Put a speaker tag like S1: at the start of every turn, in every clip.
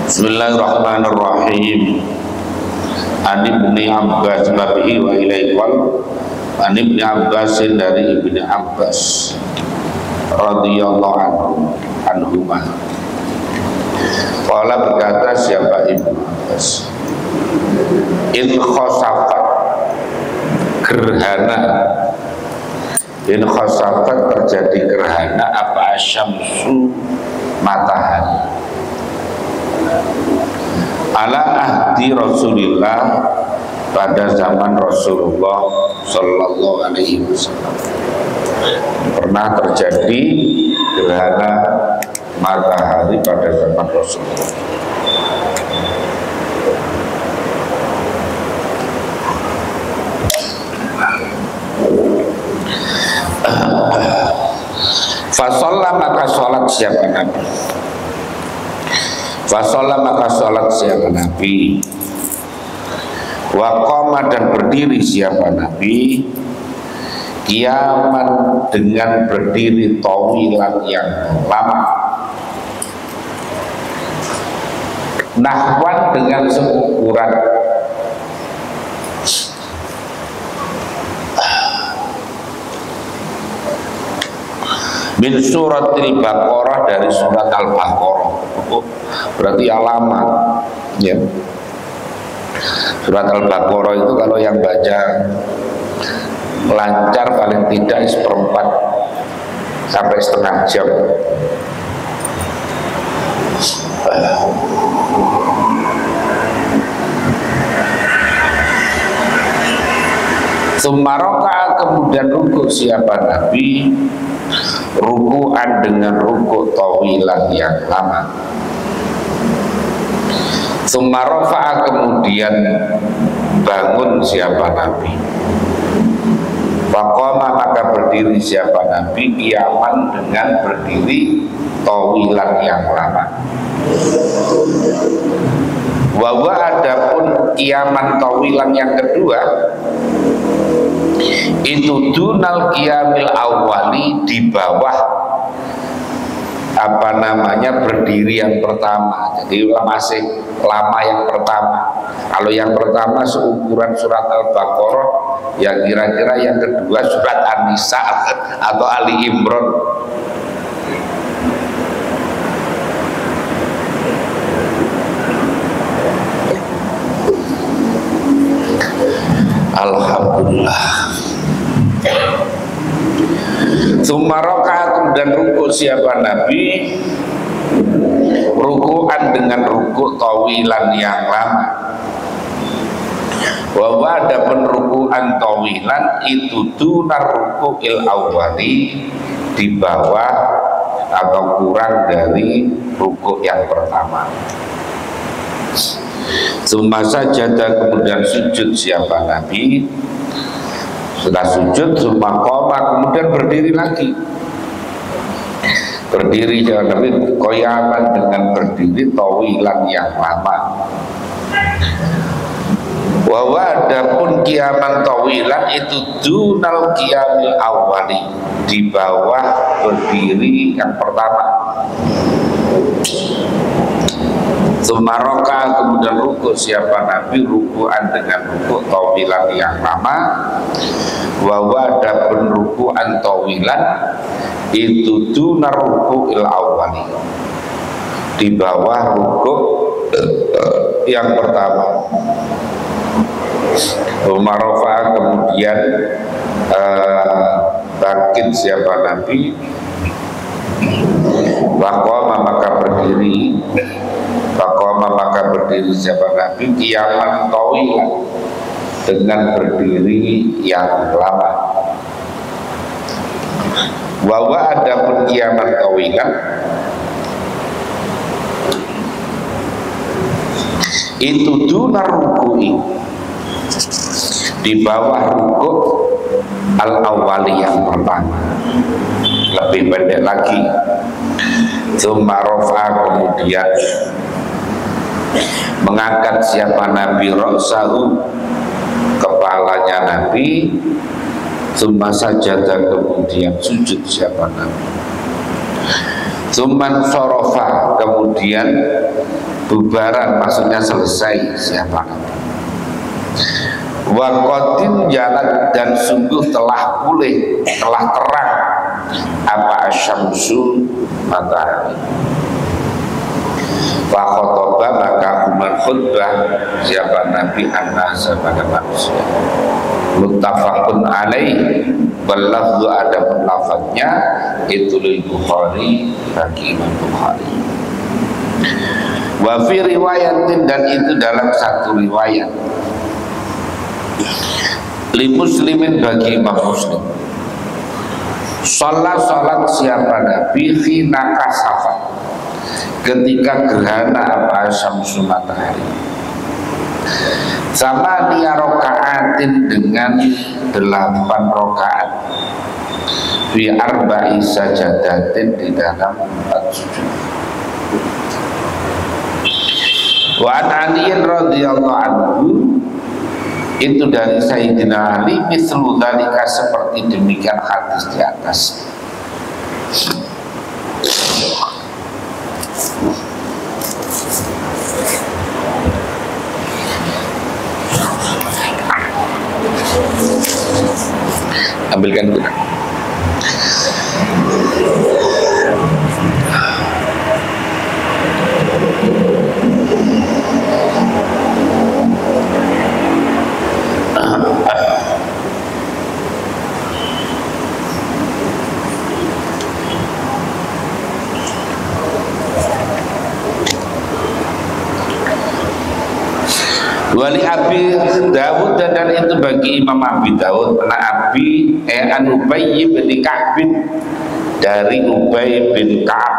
S1: Bismillahirrahmanirrahim. An Ibni Abbas babihi wa ilaiqal. An Ibni Abbas dari Ibni Abbas radhiyallahu anhuma. Qala berkata siapa Ibnu Abbas, in khosafat gerhana, in khosafat terjadi gerhana apa asyamsu matahari ala ahdi Rasulillah pada zaman Rasulullah Sallallahu Alaihi Wasallam. Pernah terjadi gerhana matahari pada zaman Rasulullah. Fasolla maka sholat siapa Nabi. Fasolla maka sholat siapa Nabi. Waqama dan berdiri siapa Nabi. Kiaman dengan berdiri tawilan yang lama. Nahwan dengan seukuran min surat Al-Baqarah dari surat Al-Baqarah. Berarti lama ya. Surat Al-Baqarah itu kalau yang baca lancar paling tidak seperempat sampai setengah jam. Sumaroka kemudian ruku siapa Nabi, ruku'an dengan ruku' tawilan yang lama. Sumarofa kemudian bangun siapa Nabi. Faqama maka berdiri siapa Nabi kiaman dengan berdiri tawilan yang lama. Wawa adapun kiaman tawilan yang kedua itu dunal qiyamil awali, di bawah apa namanya berdiri yang pertama. Jadi masih lama yang pertama. Kalau yang pertama seukuran surat Al-Baqarah, ya kira-kira yang kedua surat An-Nisa atau Ali Imran. Alhamdulillah. Sumaroka kemudian ruku siapa Nabi, ruku'an dengan ruku' tawilan yang lama. Wa adapun ruku'an tawilan itu dunar ruku'il awwali, di bawah atau kurang dari ruku' yang pertama. Sumasa jada kemudian sujud siapa Nabi. Setelah sujud summa qoma kemudian berdiri lagi. Berdiri siapa Nabi qoyaman dengan berdiri tawilan yang lama. Wa adapun qiyaman tawilan itu dunal qiyamil awwali, di bawah berdiri yang pertama. Sumaroka kemudian ruku siapa Nabi, ruku'an dengan ruku' tawilan yang lama. Wawa adapun ruku'an tawilan itu dunar ruku'il awwali, di bawah ruku' yang pertama. Sumarofa kemudian bangkit siapa Nabi. Waqama maka berdiri. Waqama maka berdiri siapa Nabi kiaman tawilan, dengan berdiri yang lama. Wawa adapun kiaman tawilan itu dunar ruku'i, di bawah ruku' al-awwali yang pertama, lebih pendek lagi. Sumarofa kemudian mengangkat siapa Nabi ra'sahu, kepalanya Nabi. Summa sajada kemudian sujud siapa Nabi. Summan sorofa kemudian bubaran maksudnya selesai siapa Nabi. Wa qadim jalan dan sungguh telah pulih, telah terang apa asyamsu matahari. Fa khotoba maka khutbah siapa Nabi an-nasa pada manusia. Muttafaqun alaih wal lafzu ada lafadznya itu lil Bukhari bagi Imam Bukhari. Wa fi riwayatin dan itu dalam satu riwayat li muslimin bagi Imam Muslim. Salat siapa Nabi khina kasafat ketika gerhana apa syamsu matahari. Sama dia rokaatin dengan 8 rokaat fi arba'i sajadatin di dalam 4 sujud. Wa an Ali radhiyallahu anhu itu dari Sayyidina Ali mislu dzalika seperti demikian hadis di atas. Ambilkan kita. Wali Abi Dawud dan itu bagi Imam Abi Dawud anak Abi an Ubay bin Ka'b dari Ubay bin Ka'ab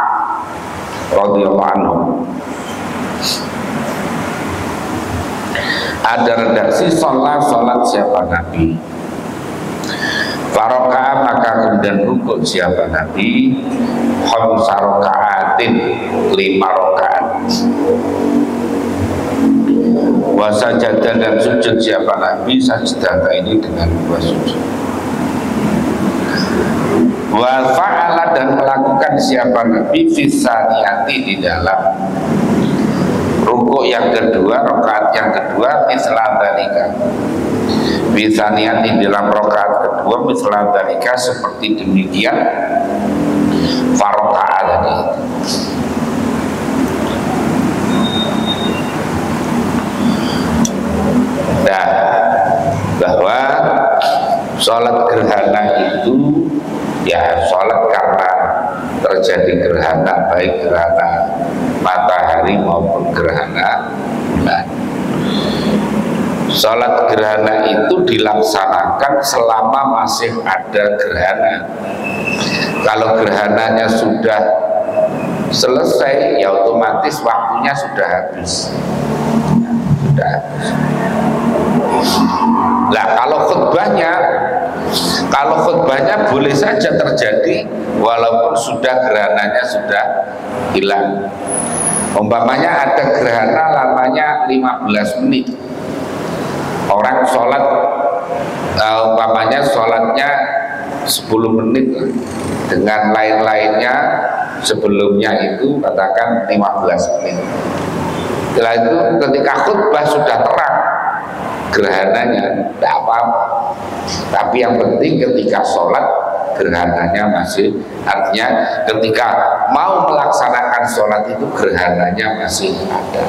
S1: radhiyallahu anhu. Ada redaksi salat siapa Nabi. Faroka maka kemudian rukuk siapa Nabi. Khamsa rakaatin 5 rakaat. Wasajadah dan sujud siapa Nabi sajdah ini dengan 2 sujud. Wa fa'ala dan melakukan siapa Nabi fisaniyati di dalam rukuk yang kedua, rakaat yang kedua mislan dalika. Fisaniyati di dalam rakaat kedua mislan dalika seperti demikian faroka tadi. Dan bahwa sholat gerhana itu ya sholat karena terjadi gerhana, baik gerhana matahari maupun gerhana bulan. Sholat gerhana itu dilaksanakan selama masih ada gerhana. Kalau gerhananya sudah selesai ya otomatis waktunya sudah habis. Sudah habis. Nah kalau khutbahnya boleh saja terjadi walaupun sudah gerhananya sudah hilang. Umpamanya ada gerhana lamanya 15 menit. Orang sholat umpamanya sholatnya 10 menit dengan lain-lainnya sebelumnya itu katakan 15 menit. Setelah itu ketika khutbah sudah terang gerhananya, tidak apa-apa. Tapi yang penting ketika sholat gerhananya masih, artinya ketika mau melaksanakan sholat itu gerhananya masih ada.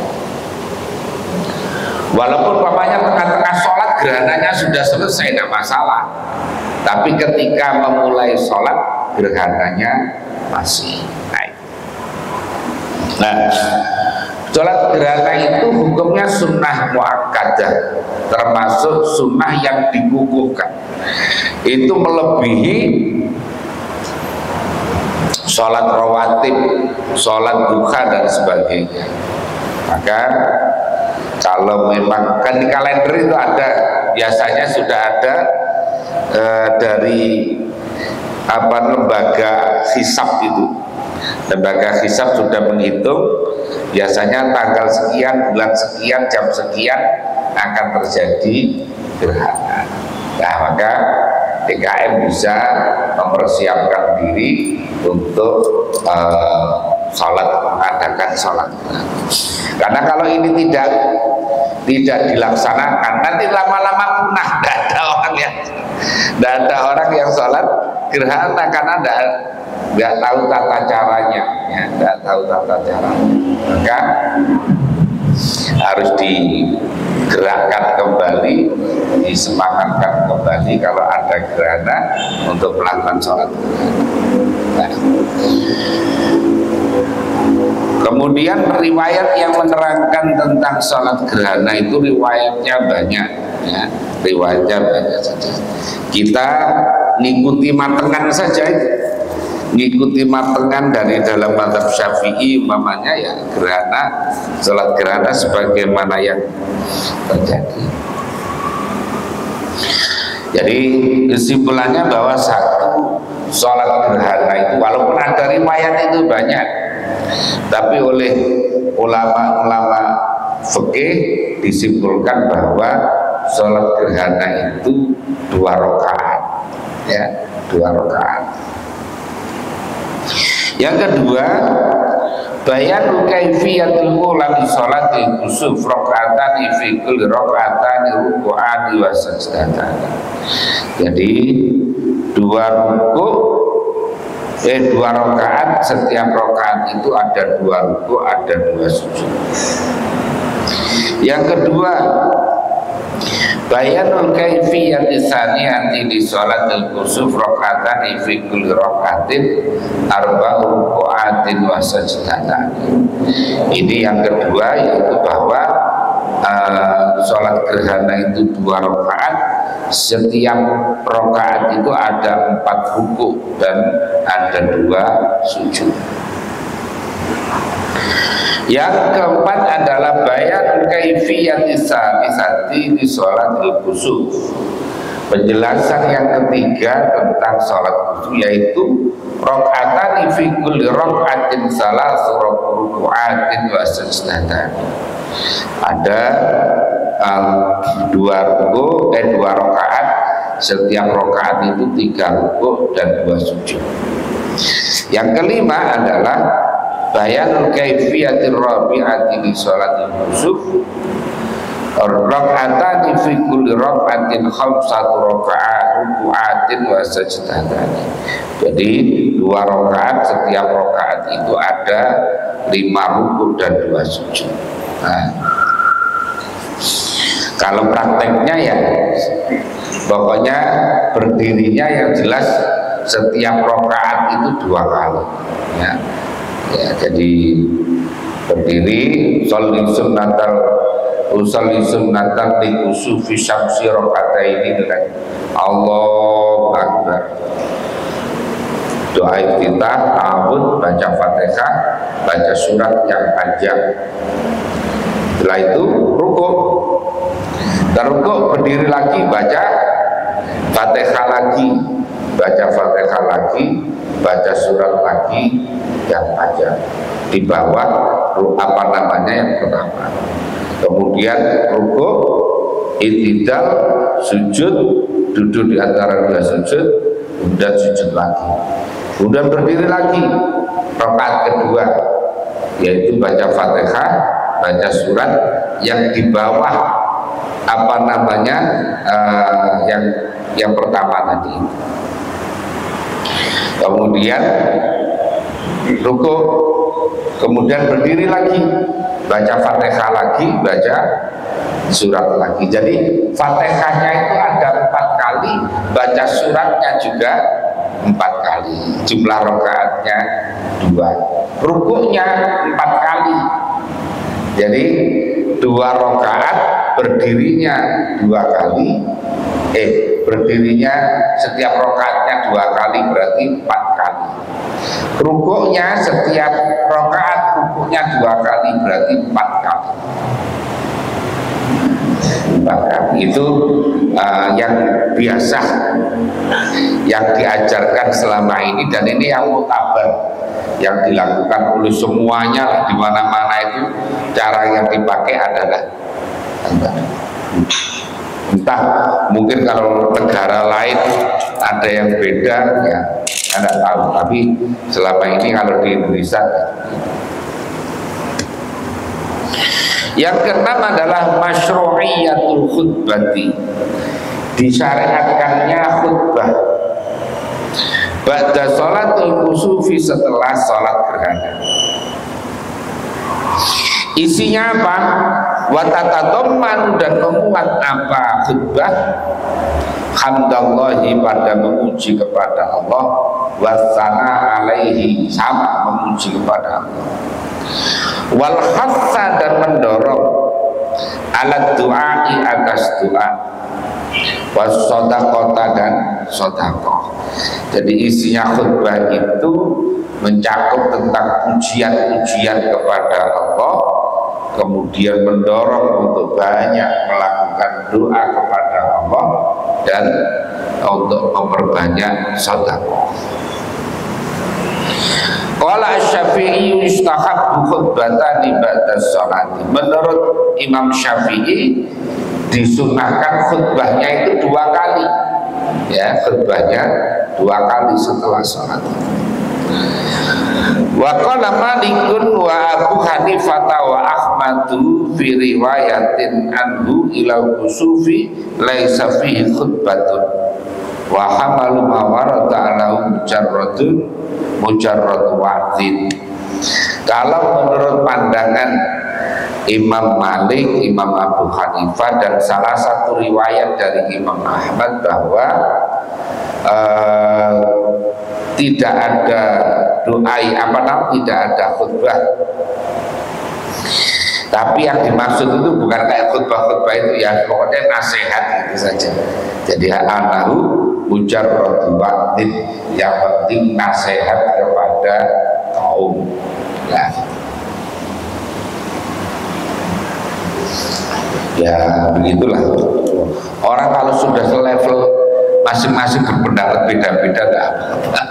S1: Walaupun papanya tengah-tengah sholat gerhananya sudah selesai, tidak masalah. Tapi ketika memulai sholat gerhananya masih naik. Nah, sholat gerhana itu hukumnya sunnah muakkadah, termasuk sunnah yang dikukuhkan. Itu melebihi sholat rawatib, sholat duha dan sebagainya. Maka kalau memang kan di kalender itu ada, biasanya sudah ada dari lembaga hisab itu. Lembaga hisab sudah menghitung biasanya tanggal sekian, bulan sekian, jam sekian akan terjadi gerhana. Nah, maka TKM bisa mempersiapkan diri untuk mengadakan sholat. Karena kalau ini tidak dilaksanakan, nanti lama-lama punah. Tidak ada orang yang sholat gerhana karena nggak tahu tata caranya, ya, nggak tahu tata cara. Maka harus digerakkan kembali, disemangatkan kembali kalau ada gerhana untuk melakukan sholat. Nah. Kemudian riwayat yang menerangkan tentang sholat gerhana itu riwayatnya banyak, ya, riwayatnya banyak saja. Kita ngikuti matengan saja, ngikuti matengan dari dalam mazhab Syafi'i umpamanya ya gerhana, sholat gerhana sebagaimana yang terjadi. Jadi kesimpulannya bahwa satu, sholat gerhana itu walaupun ada riwayat itu banyak, tapi oleh ulama-ulama fikih disimpulkan bahwa sholat gerhana itu 2 rakaat, ya, 2 rakaat. Yang kedua, bayanu kaifiyatul ulami sholatil kusuf rakaatani fi kulli rakaatani ruku'ani wa sajdatani. Jadi 2 rakaat, setiap rakaat itu ada 2 ruku, ada 2 sujud. Yang kedua, bayanul kaifiyati tsaniyati li sholatil kusuf rakaatani fi kulli rakaatin arba'u ruku'atin wa sajdatani. Ini yang kedua, yaitu bahwa sholat gerhana itu 2 rakaat, setiap rakaat itu ada 4 ruku dan ada 2 sujud. Yang keempat adalah bayan kaifiyati tsalisati di sholatil kusuf. Penjelasan yang ketiga tentang sholat kusuf yaitu rakaatani fi kulli rakaatin salasu ruku'atin wa sajdatani. Ada 2 rakaat, setiap rakaat itu 3 ruku dan 2 sujud. Yang kelima adalah bayanul kaifiyatir rabi'ati li sholatil kusuf raka'atani fi kulli raka'atin khamsatu ruku'atin wa sajdatani. Jadi 2 rakaat, setiap rakaat itu ada 5 ruku dan 2 sujud. Nah, kalau prakteknya ya pokoknya berdirinya yang jelas setiap rakaat itu 2 kali, ya. Ya, jadi berdiri usolli sunnatan li kusufi syamsi rakaataini dengan Allahu Akbar. Doa kita ta'awud, baca Fatihah, baca surat yang panjang. Setelah itu rukuk. Rukuk berdiri lagi, baca Fatihah lagi, baca Fatihah lagi, baca surat lagi yang panjang di bawah yang pertama. Kemudian rukuk, i'tidal, sujud, duduk di antara 2 sujud, kemudian sujud lagi. Kemudian berdiri lagi, rakaat kedua, yaitu baca Fatihah, baca surat yang di bawah yang pertama tadi. Kemudian rukuk, kemudian berdiri lagi, baca Fatihah lagi, baca surat lagi. Jadi Fatihahnya itu ada 4 kali, baca suratnya juga 4 kali. Jumlah rakaatnya 2. Rukuknya 4 kali. Jadi 2 rakaat, berdirinya 2 kali. Berdirinya setiap rakaatnya 2 kali, berarti 4 kali. Rukuknya setiap rakaat rukuknya 2 kali, berarti 4 kali. 4 kali itu yang biasa, yang diajarkan selama ini, dan ini yang mutabar, yang dilakukan oleh semuanya di mana-mana. Itu cara yang dipakai adalah entah mungkin kalau negara lain ada yang beda, ya saya tidak tahu, tapi selama ini kalau di Indonesia. Yang keenam adalah masyru'iyatul khutbati, disyariatkannya khutbah ba'da sholatul kusufi, setelah sholat gerhana. Isinya apa? Watatadamman, dan memuat apa khutbah? Hamdallahi, pada memuji kepada Allah, wasana alaihi, sama memuji kepada Allah, wal hassa, dan mendorong alat du'ai, atas doa, was sodaqota, dan sodakoh. Jadi isinya khutbah itu mencakup tentang pujian-pujian kepada Allah, kemudian mendorong untuk banyak melakukan doa kepada Allah, dan untuk memperbanyak sedekah. Qala Asy-Syafi'i yustahabbu khutbatani ba'da sholati. Menurut Imam Syafi'i disunahkan khutbahnya itu 2 kali. Ya, khutbahnya 2 kali setelah sholat. Wa qala Malikun wa Abu Hanifah wa Ahmadu fi riwayatin anhu ila kusufi laisa fihi khutbatun wa hamalu ma warada ala mujarrad wa'din. Kalau menurut pandangan Imam Malik, Imam Abu Hanifah, dan salah satu riwayat dari Imam Ahmad bahwa tidak ada tidak ada khutbah. Tapi yang dimaksud itu bukan kayak khutbah-khutbah itu ya, pokoknya nasihat itu saja. Jadi anahu mujarrad wa'din, yang penting nasihat kepada kaum. Nah, ya begitulah. Orang kalau sudah selevel masing-masing berpendapat beda-beda, enggak apa-apa.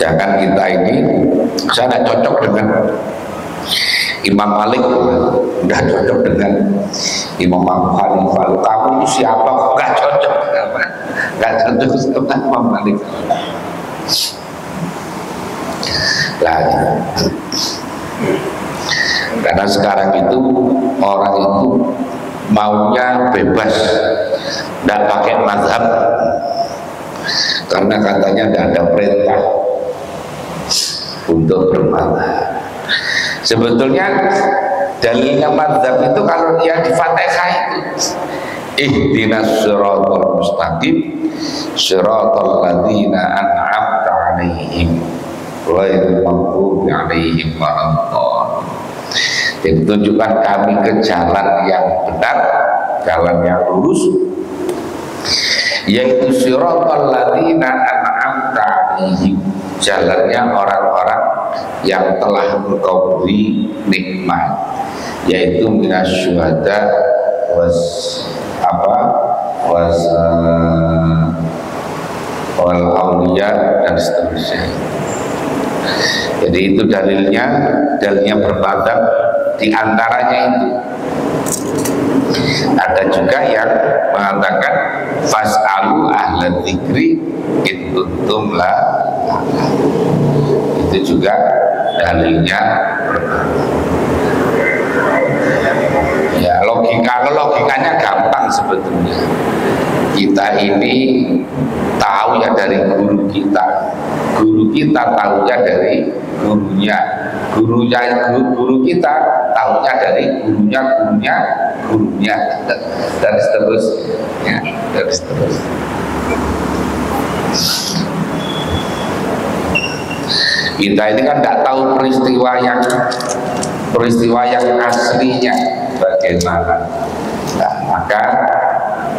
S1: Jangan kita ini, saya tidak cocok dengan Imam Malik, udah cocok dengan Imam Abu Hanifah. Kamu itu siapa? Nggak cocok, nggak cocok sama Imam Malik. Nah, karena sekarang itu orang itu maunya bebas, tidak pakai mazhab, karena katanya tidak ada perintah untuk bermazhab. Sebetulnya dalilnya mazhab itu kalau yang di Fatihah itu ihdinas siratal mustaqim siratal ladzina an'amta 'alaihim ghairil maghdubi 'alaihim waladdallin. Jadi tunjukkan kami ke jalan yang benar, jalan yang lurus, yaitu siratal ladzina an'amta 'alaihim, jalannya orang-orang yang telah engkau beri nikmat, yaitu minas syuhada wal auliya dan seterusnya. Jadi itu dalilnya bermadzhab, diantaranya itu. Ada juga yang mengatakan fas'alu ahla dzikri in kuntum la ta'lamun. Itu juga dalilnya ya, logikanya gampang sebetulnya. Kita ini tahu ya dari guru kita tahunya dari gurunya, guru kita tahunya dari gurunya, dan seterusnya. Kita ini kan tidak tahu peristiwa yang aslinya bagaimana. Nah, maka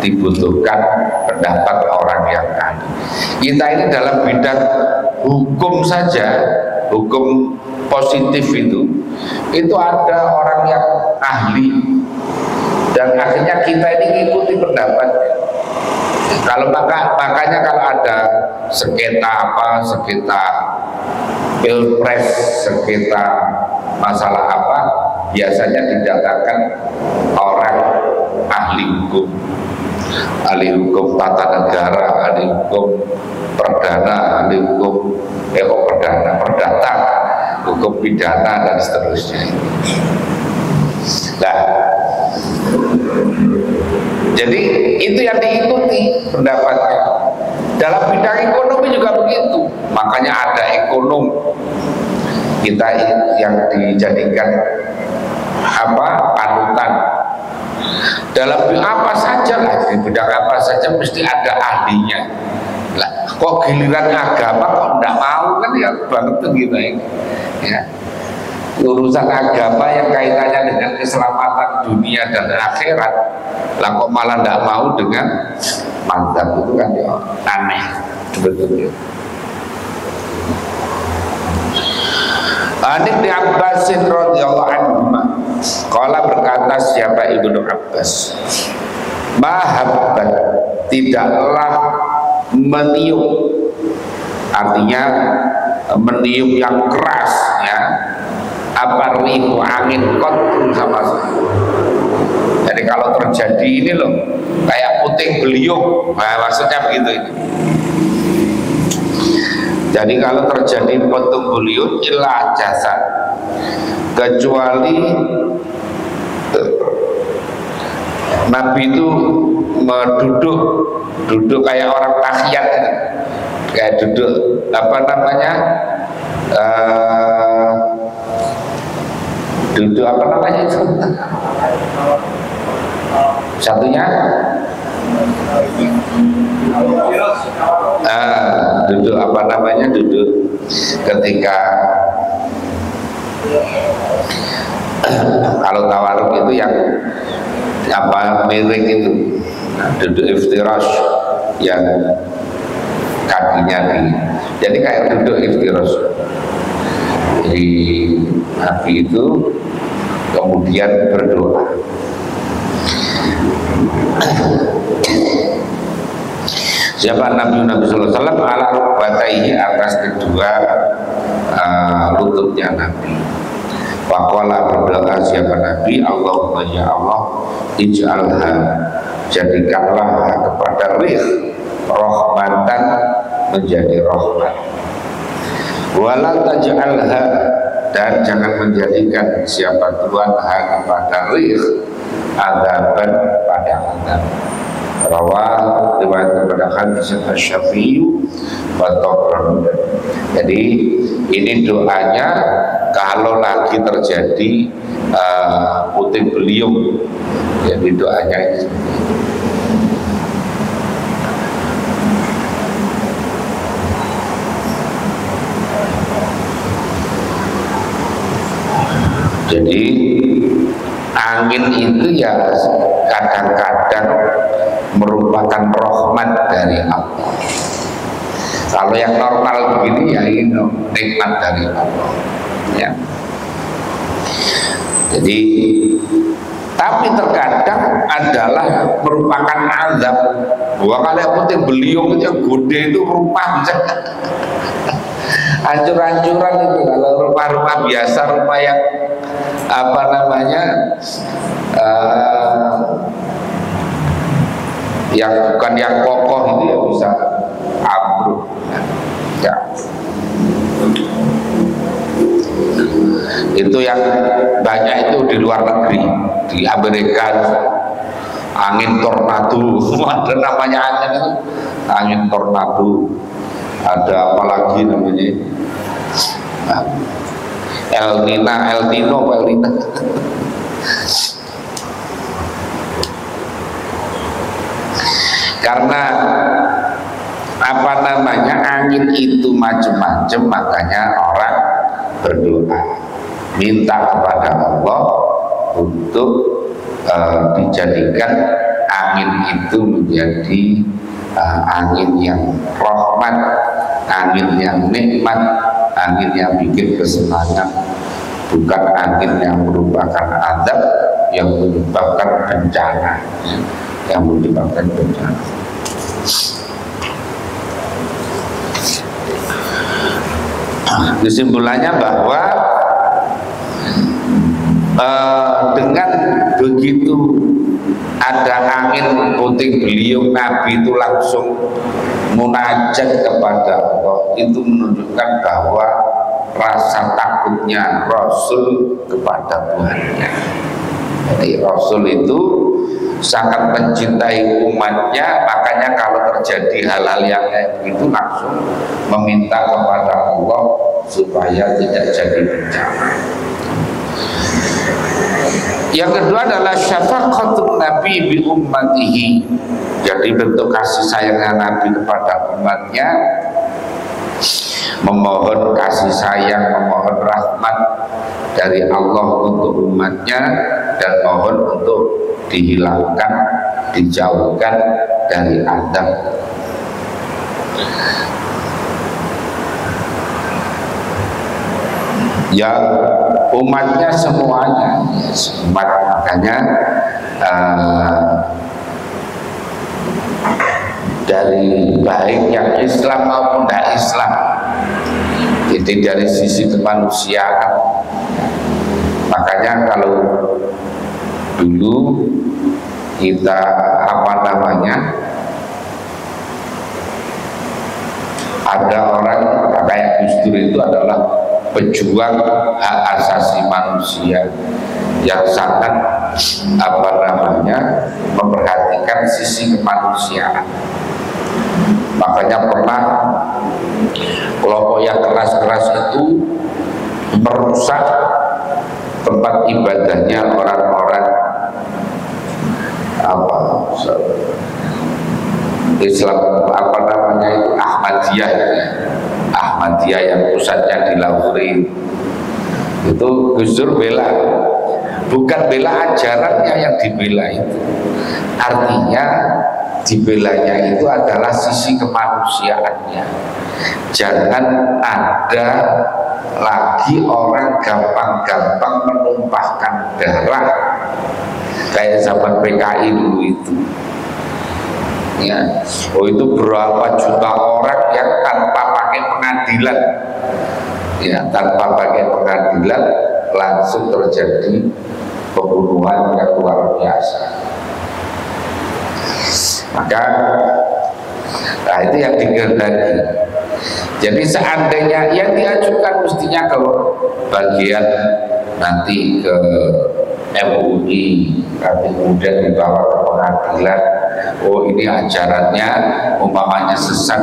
S1: dibutuhkan pendapat orang yang ahli. Kita ini dalam bidang hukum saja, hukum positif itu ada orang yang ahli, dan akhirnya kita ini ngikuti pendapatnya. Kalau makanya kalau ada sengketa pilpres, sengketa masalah apa, biasanya didatangkan orang ahli hukum tata negara, ahli hukum perdana, ahli hukum perdata, hukum pidana dan seterusnya. Nah, jadi itu yang diikuti pendapatnya. Dalam bidang ekonomi juga begitu. Makanya ada ekonom kita yang dijadikan panutan. Dalam apa saja lah, di bidang apa saja mesti ada ahlinya. Lah, kok giliran agama kok enggak mau, kan ya banget tuh gitu ya. Urusan agama yang kaitannya dengan keselamatan dunia dan akhirat, lah kok malah enggak mau dengan mazhab, itu kan ya aneh sebetulnya. Ibnu Abbas radhiyallahu anhu qala, berkata siapa Ibnu Abbas, mahabbat, tidaklah meniup, artinya meniup yang keras ya, apa rihu angin kontun sama sekali. Jadi kalau terjadi ini loh kayak puting beliung, nah, maksudnya begitu ini. Jadi kalau terjadi puting beliung ilah jasad, kecuali Nabi itu duduk kayak orang tahiyat, kayak duduk duduk itu satunya duduk ketika kalau tawaruk itu yang miring itu, duduk iftirash yang kakinya jadi kayak duduk iftirash. Jadi Nabi itu kemudian berdoa. Siapa Nabi sallallahu alaihi wasallam ala rukbataihi, atas kedua lututnya Nabi. Faqala, berdoa siapa Nabi, Allahumma ya Allah, ij'alha, jadikanlah kepada rih rahmatan, menjadi rahmat. Wala taj'alha, dan jangan menjadikan siapa Tuhan kepada rih adaban, pada adab. Rawal riwayat kepada hadis Syafi'i wa Tabrani. Jadi ini doanya kalau lagi terjadi puting beliung, jadi doanya ini. Jadi angin itu ya kadang-kadang merupakan rahmat dari Allah. Kalau yang normal begini ya ini nikmat dari Allah ya. Jadi tapi terkadang adalah merupakan azab. Bahwa kalau puting beliung itu yang gede itu rumah bisa hancur-hancuran itu. Kalau rumah-rumah biasa, rumah yang yang bukan yang kokoh itu ya bisa ambruk ya. Itu yang banyak itu di luar negeri, di Amerika, angin tornado. Ada namanya angin itu, angin tornado. Ada apalagi namanya El Nino. Karena angin itu macam-macam, makanya orang berdoa minta kepada Allah untuk dijadikan angin itu menjadi angin yang rahmat, angin yang nikmat, angin yang bikin kesenangan, bukan angin yang merupakan azab, yang menyebabkan bencana, Kesimpulannya bahwa dengan begitu ada angin puting beliung, Nabi itu langsung munajat kepada Allah. Itu menunjukkan bahwa rasa takutnya Rasul kepada Tuhannya. Jadi Rasul itu sangat mencintai umatnya, makanya kalau terjadi hal-hal yang kayak begitu langsung meminta kepada Allah supaya tidak jadi bencana. Yang kedua adalah syafaqatun Nabi bi ummatihi. Jadi bentuk kasih sayangnya Nabi kepada umatnya, memohon kasih sayang, memohon rahmat dari Allah untuk umatnya, dan mohon untuk dihilangkan, dijauhkan dari azab. Ya umatnya semuanya, umat, makanya dari baik yang Islam maupun tidak Islam, jadi dari sisi kemanusiaan. Makanya kalau dulu kita ada orang kayak Gus Dur itu adalah pejuang hak asasi manusia yang sangat memperhatikan sisi kemanusiaan. Makanya pernah kelompok yang keras-keras itu merusak tempat ibadahnya orang-orang Islam itu Ahmadiyah yang pusatnya di Lahore. Itu Gus Dur bela, bukan bela ajarannya yang dibela itu, artinya dibelanya itu adalah sisi kemanusiaannya. Jangan ada lagi orang gampang-gampang menumpahkan darah kayak zaman PKI dulu itu. Ya, itu berapa juta orang yang tanpa pakai pengadilan, ya tanpa pakai pengadilan langsung terjadi pembunuhan yang luar biasa. Maka nah itu yang dikehendaki. Jadi seandainya yang diajukan mestinya ke bagian nanti ke MUI, nanti kemudian dibawa ke pengadilan. Oh ini ajarannya umpamanya sesat.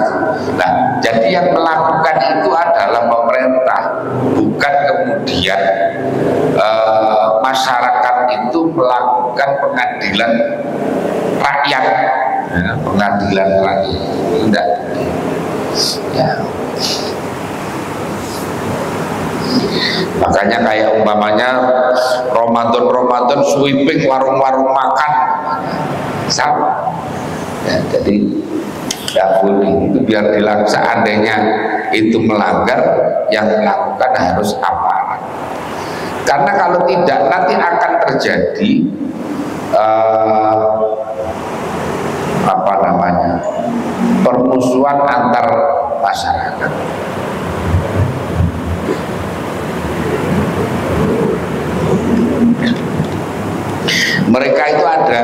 S1: Nah jadi yang melakukan itu adalah pemerintah, bukan kemudian masyarakat itu melakukan pengadilan rakyat, ya, pengadilan rakyat. Tidak. Ya. Makanya kayak umpamanya Ramadan sweeping warung-warung makan sama. Ya, jadi tidak boleh itu, biar dilakukan. Seandainya itu melanggar, yang melakukan harus aparat. Karena kalau tidak nanti akan terjadi permusuhan antar masyarakat. Mereka itu ada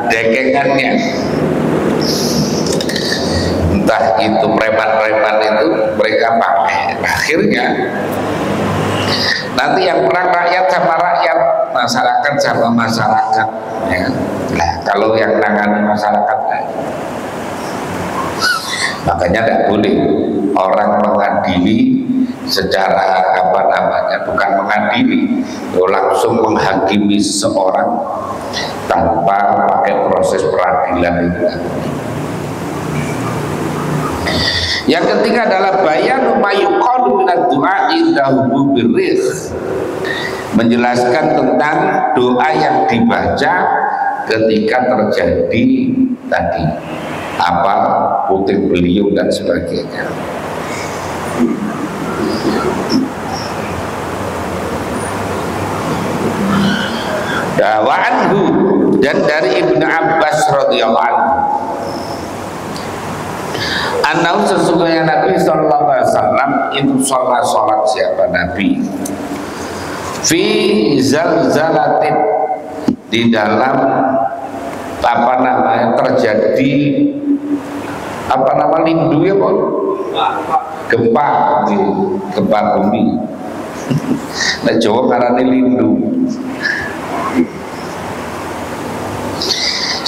S1: dekengannya, entah itu preman-preman itu mereka pakai. Akhirnya nanti yang perang rakyat sama rakyat, masyarakat sama masyarakat, ya. Nah, kalau yang nangani masyarakat, makanya tidak boleh orang mengadili secara bukan mengadili, langsung menghakimi seseorang tanpa pakai proses peradilan itu. Yang ketiga adalah bayanu mayuqalu minad du'a indahu birrih, menjelaskan tentang doa yang dibaca ketika terjadi tadi puting beliung dan sebagainya. Wa anhu, dan dari Ibnu Abbas radhiyallahu anhu, annahu sesungguhnya Nabi sallallahu alaihi wasallam itu salat siapa Nabi fi zalzalatin, di dalam apa namanya terjadi apa nama lindu ya kok gempa bumi. Nah Jawa karena lindu.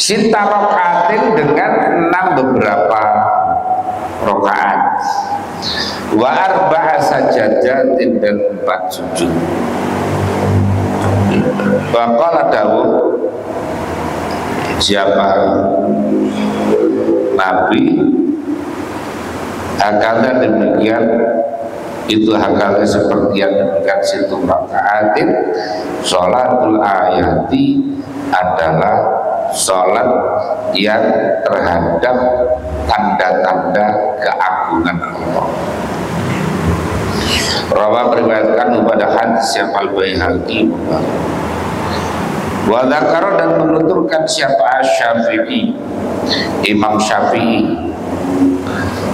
S1: Sita rokaatin dengan 6 beberapa rokaat. Wa arba'a sajadatin dan 4 sujud. Wa qala Dawud, siapa Nabi hakala demikian, itu hakala seperti yang demikian situ rakaatin. Sholatul ayati adalah sholat yang terhadap tanda-tanda keagungan Allah. Rawa meriwayatkan kepada hadis yang Al-Baihaqi wa dzakara dan menuturkan siapa Syafi'i, Imam Syafi'i,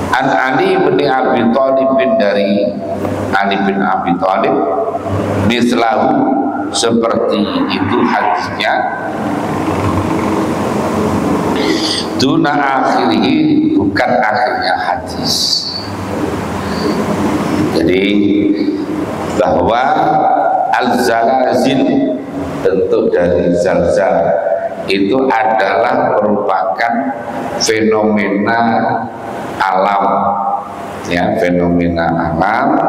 S1: an Ali bin Abi Thalib dari Ali bin Abi Thalib mislahu seperti itu hadisnya, duna akhirih bukan akhirnya hadis. Jadi bahwa al-zalazil bentuk dari zalzal itu adalah merupakan fenomena alam, ya, fenomena alam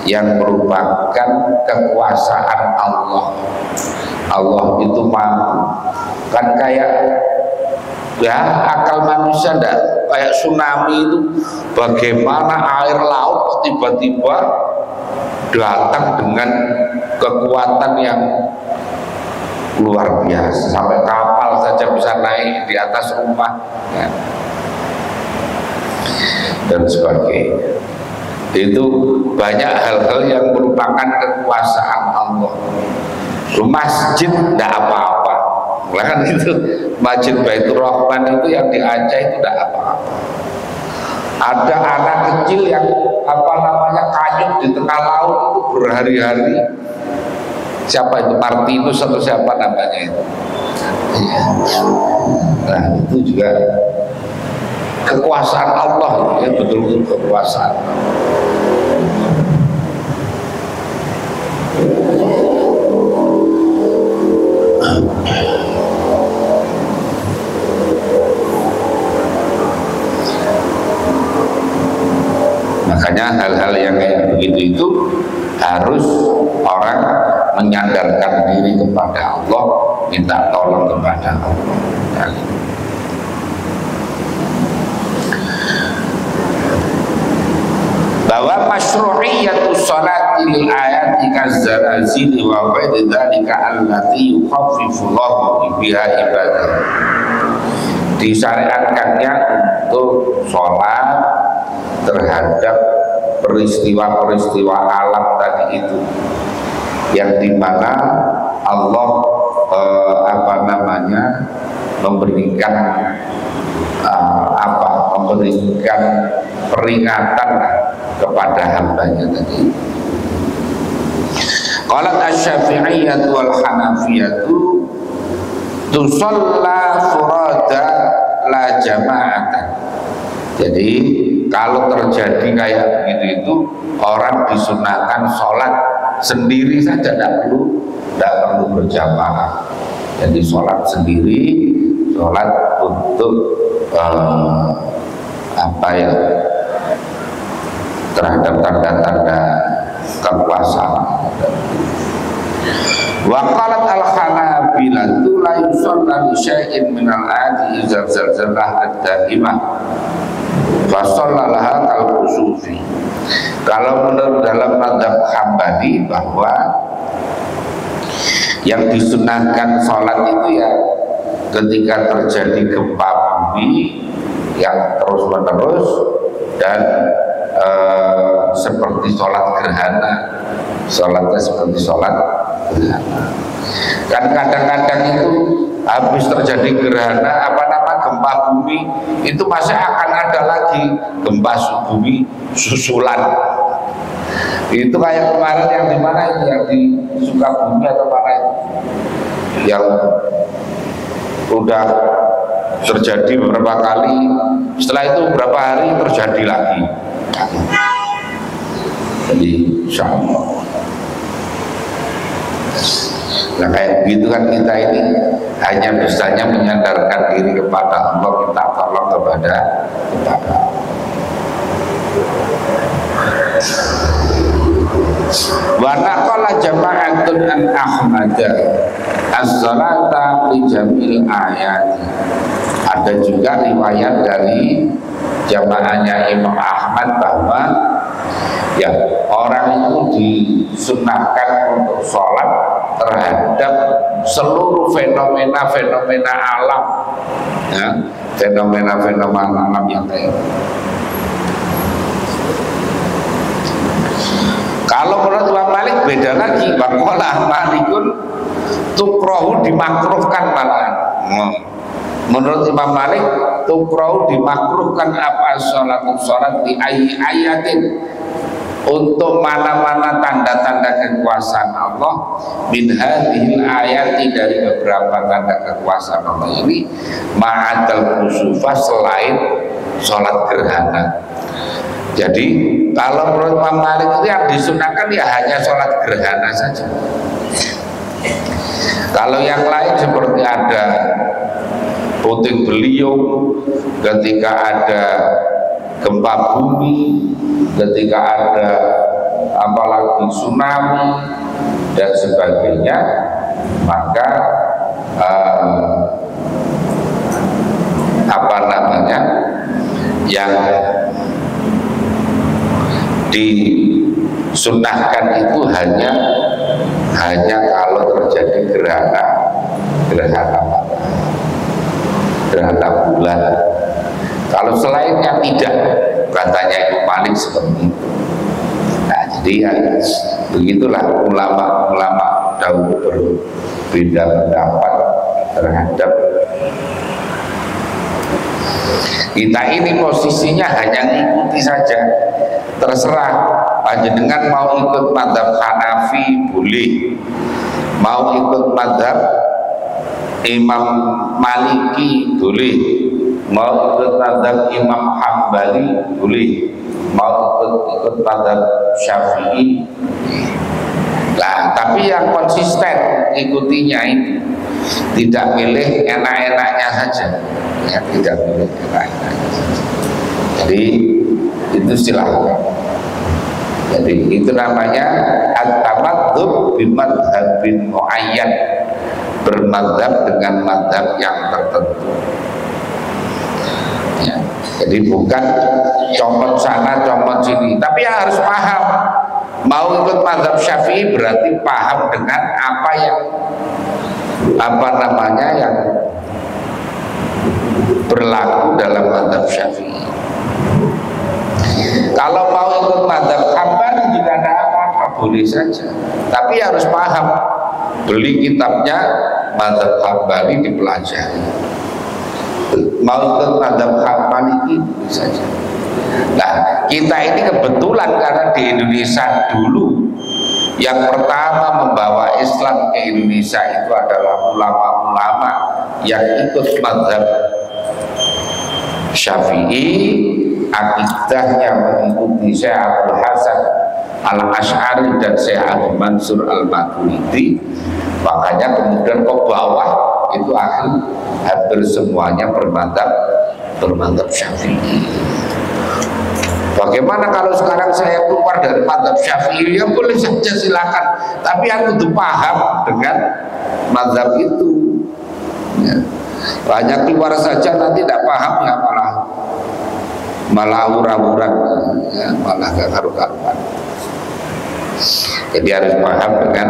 S1: yang merupakan kekuasaan Allah. Allah itu mampu, kan kayak ya akal manusia ndak kayak tsunami itu, bagaimana air laut kok tiba-tiba datang dengan kekuatan yang luar biasa sampai kapal saja bisa naik di atas rumah, ya, dan sebagainya. Itu banyak hal-hal yang merupakan kekuasaan Allah. Masjid tidak apa-apa, kan itu Masjid Baitur Rahman itu yang di Aceh itu tidak apa-apa. Ada anak kecil yang apa namanya kanyut di tengah laut itu berhari-hari. Siapa itu, Martinus atau siapa namanya itu? Nah itu juga kekuasaan Allah, ya, betul-betul kekuasaan. Makanya hal-hal yang kayak begitu itu harus orang menyadarkan diri kepada Allah, minta tolong kepada Allah. Bahwa masyru'iyatus sholati lil ayati kazzalazili wa ghairi dzalika allati yukhaffifu Allahu biha ibadah. Disyariatkannya untuk sholat terhadap peristiwa-peristiwa alam tadi itu, yang dimana Allah memberikan memberikan peringatan kepada hambanya tadi. Qalat asy-Syafi'iyyah wal Hanafiyah tusalla furada la jama'atan. Jadi kalau terjadi kayak begitu itu orang disunahkan sholat sendiri saja, tidak perlu berjamaah. Jadi sholat sendiri, sholat untuk terhadap tanda-tanda kekuasaan. Wa qalat al-Hanabilah la yusalla li syai'in min al-ayati idza zalzalah ad-daimah fa shallalaha al-kusufi. Kalau menurut dalam mazhab Hambali bahwa yang disunahkan sholat itu ya ketika terjadi gempa bumi yang terus menerus dan seperti sholat gerhana, sholatnya seperti sholat gerhana. Kan kadang-kadang itu habis terjadi gerhana gempa bumi itu masih akan ada lagi gempa bumi susulan. Itu kayak kemarin yang di mana itu, yang di Sukabumi atau mana itu, yang udah terjadi beberapa kali, setelah itu beberapa hari terjadi lagi. Jadi insya Allah. Nah kayak gitu kan kita ini hanya bisanya menyandarkan diri kepada Allah, minta tolong kepada Allah. Wa naqala jama'atun an Ahmad as-salata li jamil ayat. Ada juga riwayat dari jamaahnya Imam Ahmad bahwa ya orang itu disunahkan untuk sholat terhadap seluruh fenomena-fenomena alam, ya, fenomena-fenomena alam yang kayak. Kalau menurut Imam Malik beda lagi, waqala Malikun tukrahu dimakruhkan malah. Menurut Imam Malik tukrahu dimakruhkan apa sholat di ayatin, untuk mana-mana tanda-tanda kekuasaan Allah, min hadhil ayati, dari beberapa tanda kekuasaan Allah ini, ma'adal kusufah, selain sholat gerhana. Jadi kalau menurut Imam Malik itu yang disunahkan ya hanya sholat gerhana saja. Kalau yang lain seperti ada puting beliung, ketika ada gempa bumi, ketika ada apalagi tsunami dan sebagainya, maka apa namanya, yang disunahkan itu hanya kalau terjadi gerhana bulan. Kalau selainnya tidak, katanya Imam Malik seperti itu. Nah, jadi ya begitulah ulama-ulama dahulu berbeda pendapat terhadap. Kita ini posisinya hanya ngikuti saja, terserah. Panjenengan mau ikut mazhab Hanafi boleh, mau ikut mazhab Imam Maliki boleh, mau ikut mazhab Imam Hambali boleh, mau ikut mazhab Syafi'i. Nah, tapi yang konsisten ikutinya itu tidak milih enak-enaknya saja, ya, tidak milih enak-enaknya saja. Jadi itu silahkan. Jadi itu namanya at-tamaddzub bimadhabin muayyan, bermadhab dengan madhab yang tertentu. Ya, jadi bukan comot sana comot sini, tapi yang harus paham. Mau ikut madhab Syafi'i berarti paham dengan apa yang yang berlaku dalam madhab Syafi'i. Kalau mau ikut madhab Hambali juga ada apa-apa, boleh saja, tapi harus paham. Beli kitabnya madhab Hambali, dipelajari. Mau ikut madhab Hambali ini boleh saja. Nah, kita ini kebetulan karena di Indonesia dulu yang pertama membawa Islam ke Indonesia itu adalah ulama-ulama yang ikut madhab Syafi'i, akidahnya mengikuti Syekh Abdul Hasan Al-Asy'ari dan Syekh Abu Mansur Al-Maturidi. Makanya kemudian ke bawah itu hampir semuanya bermadhab Syafi'i. Bagaimana kalau sekarang saya keluar dari madhab Syafi'i? Ya boleh saja, silakan, tapi aku tuh paham dengan madhab itu, ya. Banyak keluar saja nanti tidak paham, ya malah hura-hura, ya, malah gak karu-karuan. Jadi harus paham dengan